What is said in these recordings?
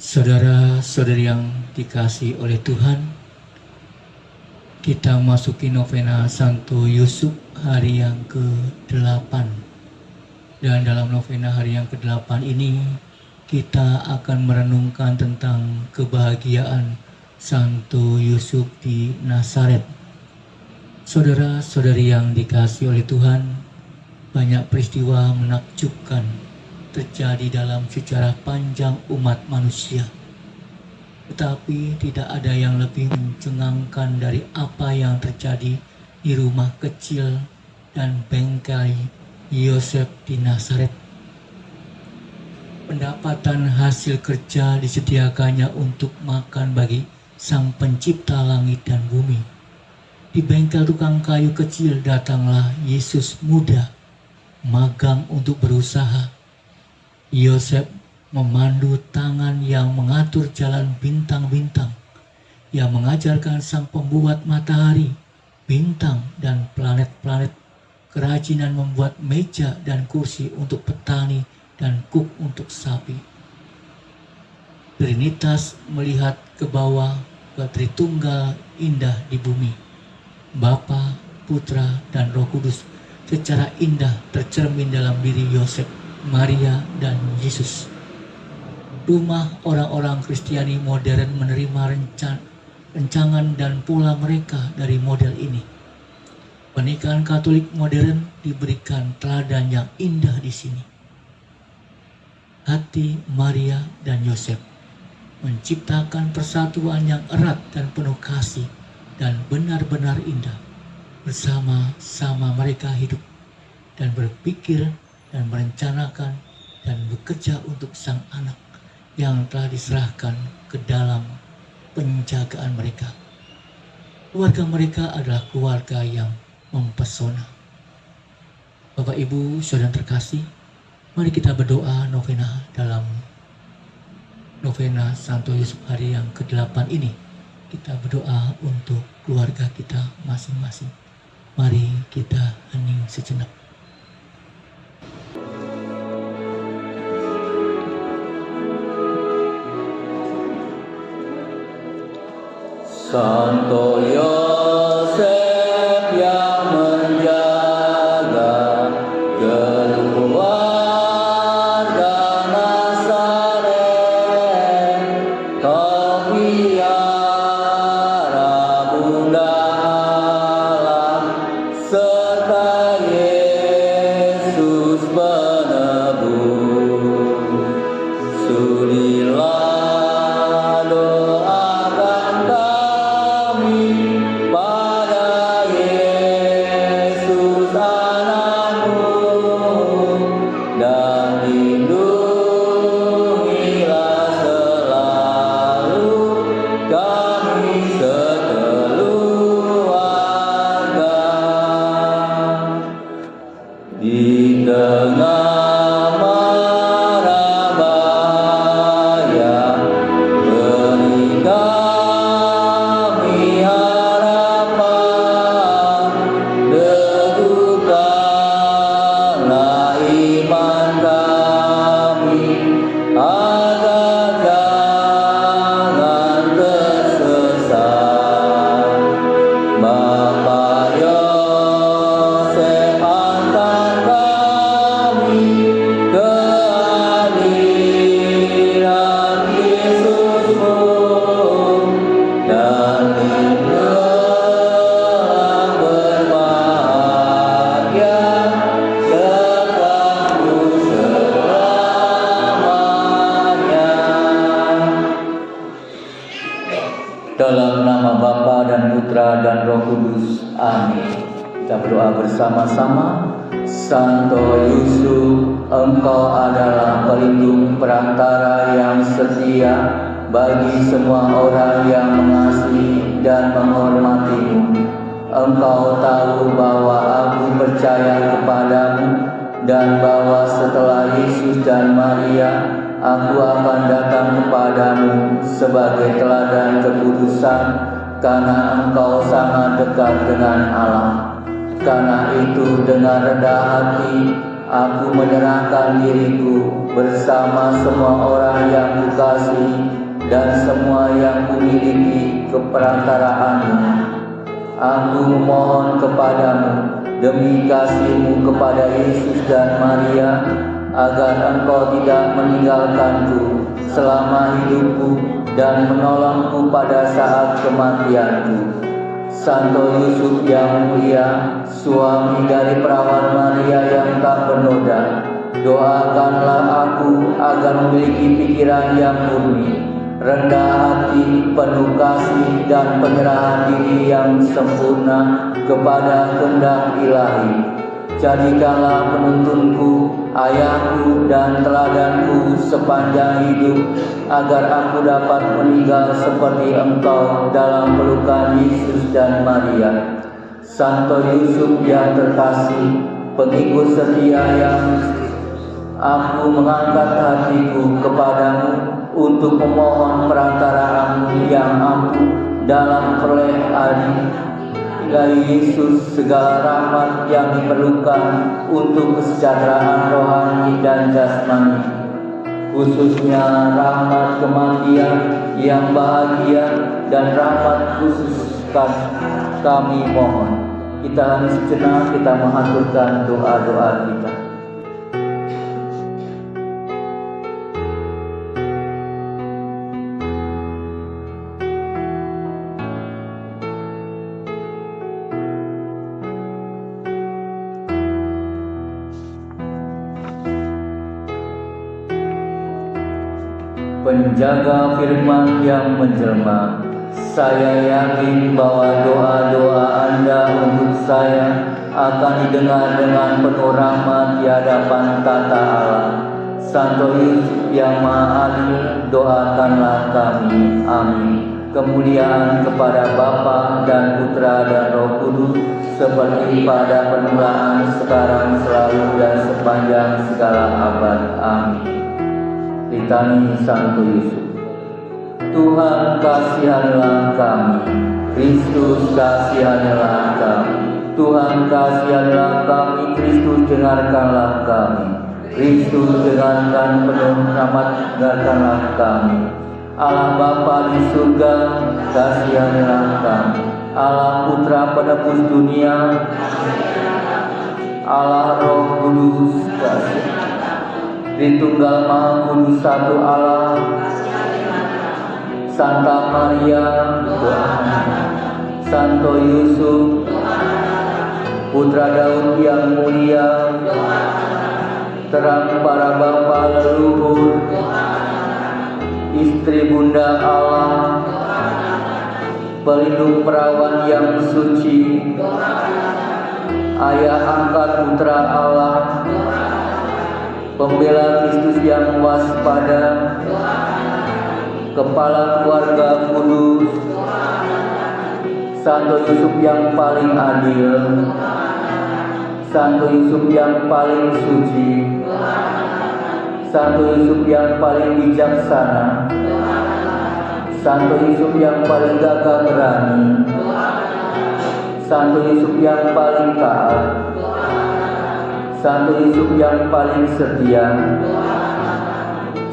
Saudara-saudari yang dikasihi oleh Tuhan, kita memasuki novena Santo Yusuf hari yang ke-8. Dan dalam novena hari yang ke-8 ini, kita akan merenungkan tentang kebahagiaan Santo Yusuf di Nazaret. Saudara-saudari yang dikasihi oleh Tuhan, banyak peristiwa menakjubkan terjadi dalam sejarah panjang umat manusia. Tetapi tidak ada yang lebih mencengangkan dari apa yang terjadi di rumah kecil dan bengkel Yosef di Nazaret. Pendapatan hasil kerja disediakannya untuk makan bagi Sang Pencipta langit dan bumi. Di bengkel tukang kayu kecil datanglah Yesus muda, magang untuk berusaha. Yosef memandu tangan yang mengatur jalan bintang-bintang, yang mengajarkan sang pembuat matahari, bintang dan planet-planet kerajinan membuat meja dan kursi untuk petani dan kuk untuk sapi. Trinitas melihat ke bawah ke Tritunggal indah di bumi. Bapa, Putra, dan Roh Kudus secara indah tercermin dalam diri Yosef, Maria, dan Yesus. Rumah orang-orang Kristiani modern menerima rencangan dan pola mereka dari model ini. Pernikahan Katolik modern diberikan teladan yang indah di sini. Hati Maria dan Yosef menciptakan persatuan yang erat dan penuh kasih dan benar-benar indah. Bersama-sama mereka hidup dan berpikir dan merencanakan dan bekerja untuk sang anak yang telah diserahkan ke dalam penjagaan mereka. Keluarga mereka adalah keluarga yang mempesona. Bapak, Ibu, saudara terkasih, mari kita berdoa novena dalam novena Santo Yusuf hari yang ke-8 ini. Kita berdoa untuk keluarga kita masing-masing. Mari kita hening sejenak. Santo Yosef yang menjaga keluarga Nazaret, kau piara Bunda Allah serta Yesus penebus. Sudilah di tengah mara bahaya, beri kami harapan, teguhkanlah iman kami, agar jangan tersesat. Bapa Yosef, angkat kami ke hadirat Yesusmu, dan hiduplah berbahagia serta-Mu selamanya. Dalam nama Bapa dan Putra dan Roh Kudus. Amin. Kita berdoa bersama-sama. Santo Yusuf, Engkau adalah pelindung perantara yang setia bagi semua orang yang mengasihi dan menghormati-Mu. Engkau tahu bahwa aku percaya kepadamu dan bahwa setelah Yesus dan Maria, aku akan datang kepadamu sebagai teladan kekudusan, karena Engkau sangat dekat dengan Allah. Karena itu dengan rendah hati Aku menyerahkan diriku bersama semua orang yang kukasihi dan semua yang kumiliki ke perantaraanmu. Aku memohon kepadamu demi kasih-Mu kepada Yesus dan Maria, agar Engkau tidak meninggalkanku selama hidupku dan menolongku pada saat kematianku. Santo Yusuf yang mulia, suami dari perawan Maria yang tak bernoda, doakanlah aku agar memiliki pikiran yang murni, rendah hati, penuh kasih dan penyerahan diri yang sempurna kepada kehendak ilahi. Jadikanlah penuntunku, ayahku dan teladanku sepanjang hidup, agar aku dapat meninggal seperti Engkau dalam pelukan Yesus dan Maria. Santo Yusuf yang terkasih, pengikut setia yang aku mengangkat hatiku kepadamu untuk memohon perantaraanmu yang ampuh dalam peroleh dari Yesus segala rahmat yang diperlukan untuk kesejahteraan rohani dan jasmani, khususnya rahmat kematian yang bahagia dan rahmat khusus kami mohon. Kita hening sejenak, kita mengaturkan doa-doa kita. Penjaga firman yang menjelma, saya yakin bahwa doa-doa Anda untuk saya akan didengar dengan penuh rahmat di hadapan tata Allah. Santo Yusuf yang Maha Adil, doakanlah kami. Amin. Kemuliaan kepada Bapa dan Putra dan Roh Kudus, seperti pada permulaan, sekarang, selalu dan sepanjang segala abad. Amin. Litani Santo Yusuf. Tuhan kasihanilah kami, Kristus kasihanilah kami, Tuhan kasihanilah kami, Kristus dengarkanlah kami, Kristus dengarkan penuh rahmat dengarkanlah kami. Allah Bapa di surga, kasihanilah kami. Allah Putra penebus dunia, Allah Roh Kudus, kasihanilah. Tritunggal Maha Kudus satu Allah, Santa Maria, Santo Yusuf, Putra Daud yang mulia, terang para bapa leluhur, istri Bunda Allah, pelindung perawan yang suci, ayah angkat Putra Allah, pembela Kristus yang waspada, kepala keluarga kudus, Santo Yusuf yang paling adil, Santo Yusuf yang paling suci, Santo Yusuf yang paling bijaksana, Santo Yusuf yang paling gagah berani, Santo Yusuf yang paling taat, Santo Yusuf yang paling setia,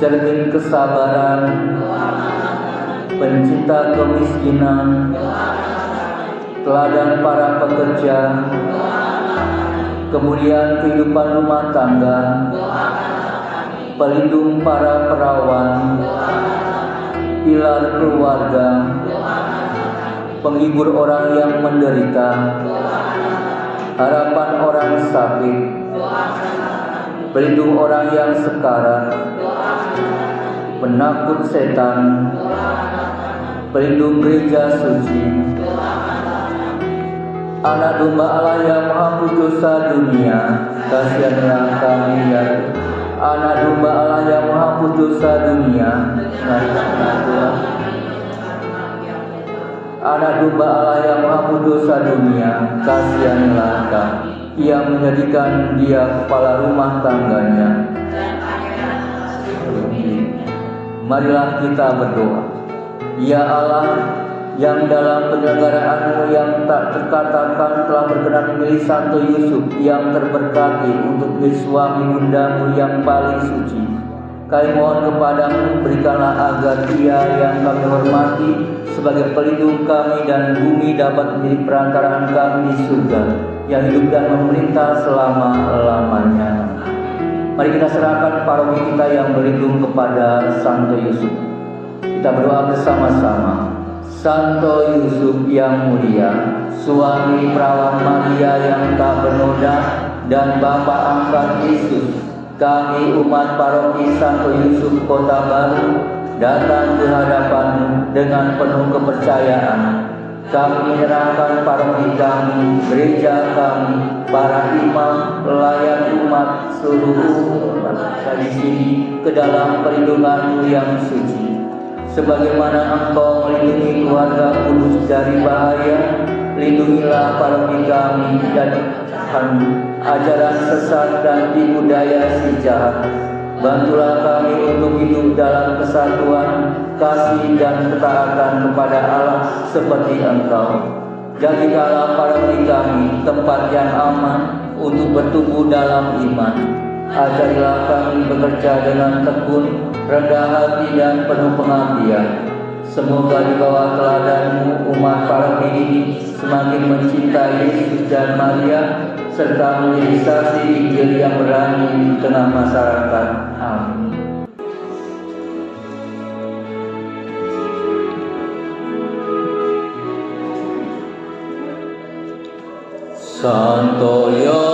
cermin kesabaran, pencinta kemiskinan, teladan para pekerja, kemuliaan kehidupan rumah tangga, pelindung para perawan, pilar keluarga, penghibur orang yang menderita, harapan orang sakit, pelindung orang yang sekarat, penakut setan, pelindung gereja suci, Anak domba Allah yang menghapus dosa dunia, kasihanlah kami ya Tuhan. Anak domba Allah yang menghapus dosa dunia, kasihanlah Tuhan. Anak domba Allah yang menghapus dosa dunia, kasihanlah kami. Ia menjadikan dia kepala rumah tangganya. Marilah kita berdoa. Ya Allah, yang dalam penyelenggaraan yang tak terkatakan telah berkenan memilih Santo Yusuf yang terberkati untuk menjadi suami bundamu yang paling suci. Kami mohon kepadamu, berikanlah agar ia yang kami hormati sebagai pelindung kami dan bumi dapat menjadi perantaraan kami di surga yang hidup dan memerintah selama-lamanya. Mari kita serahkan paroki kita yang berlindung kepada Santo Yusuf. Kita berdoa bersama-sama. Santo Yusuf yang mulia, suami perawan Maria yang tak bernoda dan Bapa angkat Yesus, kami umat paroki Santo Yusuf Kota Baru datang ke hadapan dengan penuh kepercayaan. Kami menyerahkan paroki kami, gereja kami, para imam, pelayan umat, seluruh umat di sini ke dalam perlindungan-Mu yang suci. Sebagaimana Engkau melindungi keluarga kudus dari bahaya, lindungilah paroki kami dan ajaran sesat dan tipu daya si jahat. Bantulah kami untuk hidup dalam kesatuan, kasih dan ketaatan kepada Allah seperti Engkau. Jadikanlah paroki kami tempat yang aman untuk bertumbuh dalam iman. Ajarilah kami bekerja dengan tekun, rendah hati dan penuh pengabdian. Semoga di bawah teladan-Mu umat paroki ini semakin mencintai Yesus dan Maria serta menjadi saksi Injil yang berani di tengah masyarakat. Amin. Santo Yosef